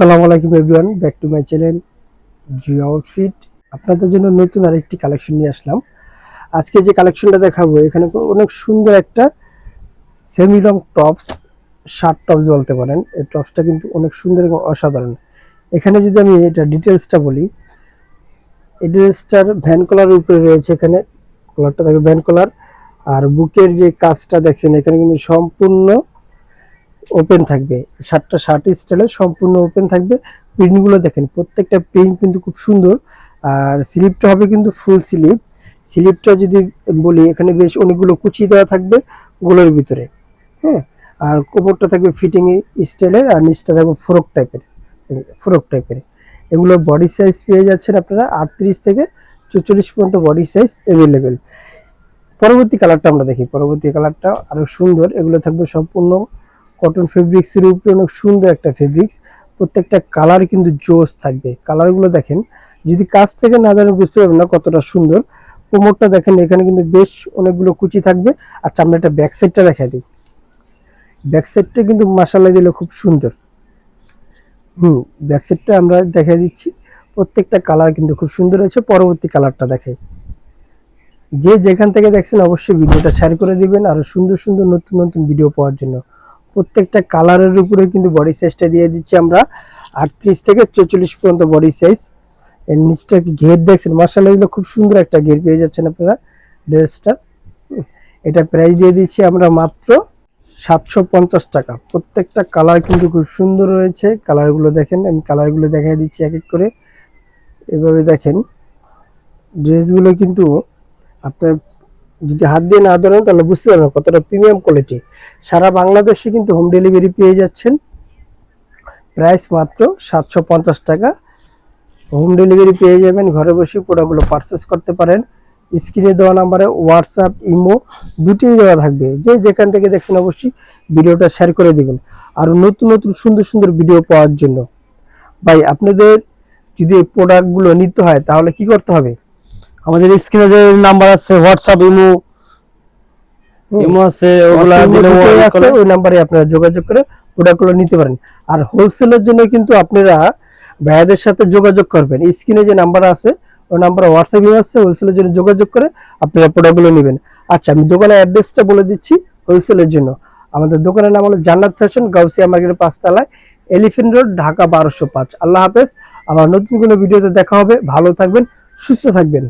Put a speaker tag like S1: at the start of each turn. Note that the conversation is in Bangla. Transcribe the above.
S1: আসসালামু আলাইকুম everyone, back to my channel Jio outfit. আপনাদের জন্য নতুন আরেকটি কালেকশন নিয়ে আসলাম। আজকে যে কালেকশনটা দেখাবো, এখানে অনেক সুন্দর একটা semi long tops, shirt tops বলতে পারেন। এই টপসটা কিন্তু অনেক সুন্দর এবং অসাধারণ। এখানে যদি আমি এটা ডিটেলসটা বলি, এই ড্রেসটার ভ্যান কলারের উপরে রয়েছে, এখানে কলারটা থাকে ভ্যান কলার। আর বুকের যে কাজটা দেখছেন, এখানে কিন্তু সম্পূর্ণ ওপেন থাকবে। শার্টটা শার্ট স্টাইলে সম্পূর্ণ ওপেন থাকবে। প্রিন্টগুলো দেখেন, প্রত্যেকটা প্রিন্ট কিন্তু খুব সুন্দর। আর স্লিপটা হবে কিন্তু ফুল স্লিপ। স্লিপটা যদি বলি, এখানে বেশ অনেকগুলো কুচি দেওয়া থাকবে গোলের ভিতরে। হ্যাঁ, আর কোমরটা থাকবে ফিটিং স্টাইলের, আর নিচটা থাকবে ফ্রক টাইপের। এগুলো বডি সাইজ পেয়ে যাচ্ছেন আপনারা 38 থেকে 44 পর্যন্ত বডি সাইজ অ্যাভেলেবেল। পরবর্তী কালারটা আমরা দেখি। পরবর্তী কালারটা আরো সুন্দর। এগুলো থাকবে সম্পূর্ণ কটন ফেব্রিক্সের উপরে, অনেক সুন্দর একটা ফেব্রিক্স। প্রত্যেকটা কালার কিন্তু জোস থাকবে। কালারগুলো দেখেন, যদি কাছ থেকে না জানেন বুঝতে পারবেন না কতটা সুন্দর। কোমরটা দেখেন, এখানে কিন্তু বেশ অনেকগুলো কুচি থাকবে। আচ্ছা, আমরা একটা ব্যাক সাইডটা দেখাই দিই। ব্যাক সাইডটা কিন্তু মাশাআল্লাহ দিলে খুব সুন্দর। ব্যাক সাইডটা আমরা দেখাই দিচ্ছি। প্রত্যেকটা কালার কিন্তু খুব সুন্দর হয়েছে। পরবর্তী কালারটা দেখাই। যে যেখান থেকে দেখছেন অবশ্যই ভিডিওটা শেয়ার করে দিবেন, আরো সুন্দর সুন্দর নতুন নতুন ভিডিও পাওয়ার জন্য। প্রত্যেকটা কালারের উপরে কিন্তু বডি সাইজটা দিয়ে দিচ্ছি আমরা 38 থেকে 44 পর্যন্ত বডি সাইজ। এর নিচটা ঘের দেখছেন, মাশাআল্লাহ খুব সুন্দর একটা ঘের পেয়ে যাচ্ছেন আপনারা ড্রেসটা। এটা প্রাইস দিয়ে দিচ্ছি আমরা মাত্র 750 টাকা। প্রত্যেকটা কালার কিন্তু খুব সুন্দর রয়েছে। কালারগুলো দেখেন, আমি কালারগুলো দেখাই দিচ্ছি এক এক করে। এভাবে দেখেন, ড্রেসগুলো কিন্তু আপনার যদি হাত দিয়ে না ধরেন তাহলে বুঝতে পারবেন কতটা প্রিমিয়াম কোয়ালিটি। সারা বাংলাদেশে কিন্তু হোম ডেলিভারি পেয়ে যাচ্ছেন। প্রাইস মাত্র 750 টাকা। হোম ডেলিভারি পেয়ে যাবেন, ঘরে বসে প্রোডাক্টগুলো পারচেস করতে পারেন। স্ক্রিনে দেওয়া নাম্বারে হোয়াটসঅ্যাপ, ইমো দুটোই দেওয়া থাকবে। যে যেখান থেকে দেখছেন অবশ্যই ভিডিওটা শেয়ার করে দিবেন, আর নতুন নতুন সুন্দর সুন্দর ভিডিও পাওয়ার জন্য। ভাই, আপনাদের যদি এই প্রোডাক্টগুলো নিতে হয় তাহলে কি করতে হবে?
S2: আমাদের স্ক্রিনে যে নাম্বার আছে, হোয়াটসঅ্যাপ, ইমো আছে, ওগুলা দিলে
S1: ওই নাম্বারে আপনারা যোগাযোগ করে প্রোডাক্টগুলো নিতে পারেন। আর হোলসেলের জন্য কিন্তু আপনারা ভাইয়াদের সাথে যোগাযোগ করবেন। স্ক্রিনে যে নাম্বার আছে ওই নাম্বারে হোয়াটসঅ্যাপ আছে, হোলসেলের জন্য যোগাযোগ করে আপনারা প্রোডাক্টগুলো নেবেন। আচ্ছা, আমি দোকানের অ্যাড্রেসটা বলে দিচ্ছি হোলসেলের জন্য। আমাদের দোকানের নাম হলো জান্নাত ফ্যাশন, গাউসিয়া মার্কেটের 5 তলায়, এলিফ্যান্ট রোড, ঢাকা 1205। আল্লাহ হাফেজ। আবার নতুন কোনো ভিডিওতে দেখা হবে। ভালো থাকবেন, সুস্থ থাকবেন।